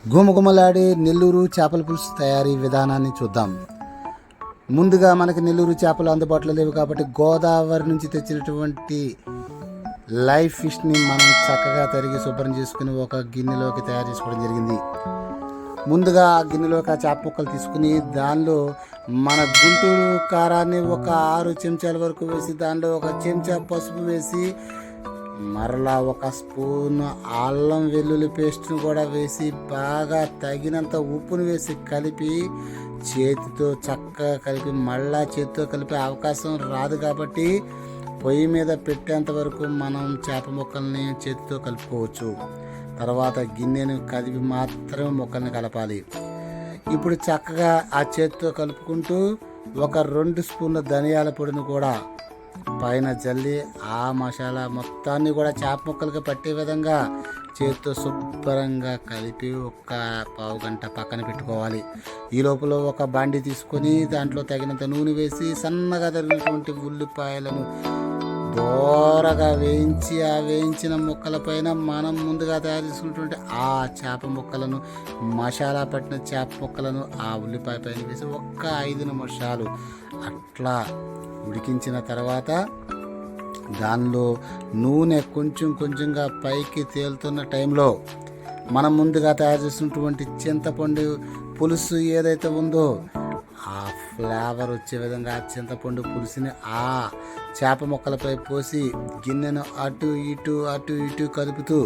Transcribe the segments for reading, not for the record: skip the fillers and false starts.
గుమగుమలాడే నెల్లూరు చేపల పులుసు తయారీ విధానాన్ని చూద్దాం. ముందుగా మనకి నెల్లూరు చేపలు అందుబాటులో లేవు కాబట్టి గోదావరి నుంచి తెచ్చినటువంటి లైవ్ ఫిష్ని మనం చక్కగా తరిగి శుభ్రం చేసుకుని ఒక గిన్నెలోకి తయారు చేసుకోవడం జరిగింది. ముందుగా ఆ గిన్నెలోకి ఆ చేప ముక్కలు తీసుకుని దానిలో మన గుంటూరు కారాన్ని ఒక 6 చెంచాల వరకు వేసి దానిలో ఒక చెంచా పసుపు వేసి మరలా ఒక స్పూన్ అల్లం వెల్లుల్లి పేస్ట్ను కూడా వేసి బాగా తగినంత ఉప్పును వేసి కలిపి చేతితో చక్కగా కలిపి మళ్ళా చేతితో కలిపే అవకాశం రాదు కాబట్టి పొయ్యి మీద పెట్టేంత వరకు మనం చేప ముక్కల్ని చేతితో కలుపుకోవచ్చు. తర్వాత గిన్నెను కదిపి మాత్రమే ముక్కల్ని కలపాలి. ఇప్పుడు చక్కగా ఆ చేతితో కలుపుకుంటూ ఒక 2 స్పూన్ల ధనియాల పొడిని కూడా పైన జల్లి ఆ మసాలా మొత్తాన్ని కూడా చేప ముక్కలకి పట్టే విధంగా చేతితో శుభ్రంగా కలిపి ఒక పావు గంట పక్కన పెట్టుకోవాలి. ఈ లోపల ఒక బాండి తీసుకొని దాంట్లో తగినంత నూనె వేసి సన్నగా తరిగినటువంటి ఉల్లిపాయలను దోరగా వేయించి ఆ వేయించిన ముక్కల పైన మనం ముందుగా తయారు చేసుకున్నటువంటి ఆ చేప ముక్కలను మసాలా పట్టిన చేప ముక్కలను ఆ ఉల్లిపాయ పైన వేసి ఒక్క 5 నిమిషాలు అట్లా ఉడికించిన తర్వాత దానిలో నూనె కొంచెం కొంచెంగా పైకి తేలుతున్న టైంలో మనం ముందుగా తయారు చేసినటువంటి చింతపండు పులుసు ఏదైతే ఉందో ఆ ఫ్లేవర్ వచ్చే విధంగా ఆ చింతపండు పులుసుని ఆ చేప ముక్కలపై పోసి గిన్నెను అటు ఇటు కలుపుతూ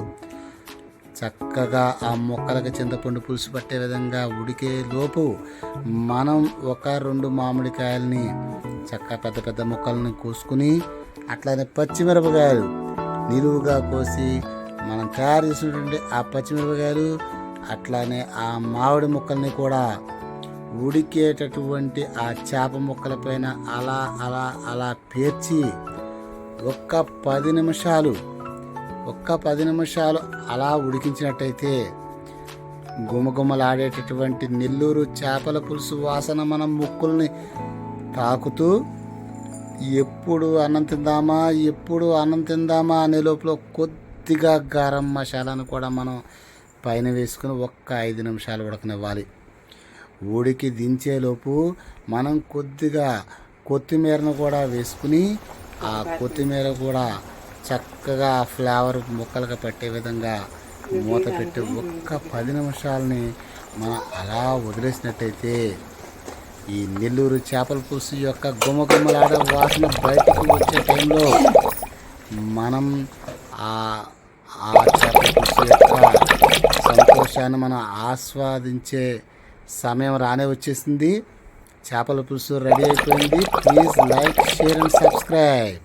చక్కగా ఆ ముక్కలకి చింతపండు పులుసు పట్టే విధంగా ఉడికే లోపు మనం ఒక 2 మామిడికాయలని చక్కగా పెద్ద పెద్ద ముక్కల్ని కోసుకుని అట్లానే పచ్చిమిరపకాయలు నిలువుగా కోసి మనం తయారు చేసినటువంటి ఆ పచ్చిమిరపకాయలు అట్లానే ఆ మామిడి ముక్కల్ని కూడా ఉడికేటటువంటి ఆ చేప ముక్కల పైన అలా పేర్చి ఒక్క 10 నిమిషాలు అలా ఉడికించినట్టయితే గుమగుమలాడేటటువంటి నెల్లూరు చేపల పులుసు వాసన మనం ముక్కుల్ని తాకుతూ ఎప్పుడు అన్నం తిందామా అనే లోపల కొద్దిగా గరం మసాలాను కూడా మనం పైన వేసుకుని ఒక్క 5 నిమిషాలు ఉడకనివ్వాలి. ఉడికి దించేలోపు మనం కొద్దిగా కొత్తిమీరను కూడా వేసుకుని ఆ కొత్తిమీర కూడా చక్కగా ఫ్లేవర్ ముక్కలకు పట్టే విధంగా మూత పెట్టి ఒక్క 10 నిమిషాలని మనం అలా వదిలేసినట్టయితే ఈ నెల్లూరు చేపల పులుసు యొక్క గుమగుమలాడే వాసన బయటకు వచ్చే టైంలో మనం ఆ చేపల పులుసు యొక్క సంతోషాన్ని మనం ఆస్వాదించే సమయం రానే వచ్చేసింది. చేపల పులుసు రెడీ అయిపోయింది. Please like, share and subscribe.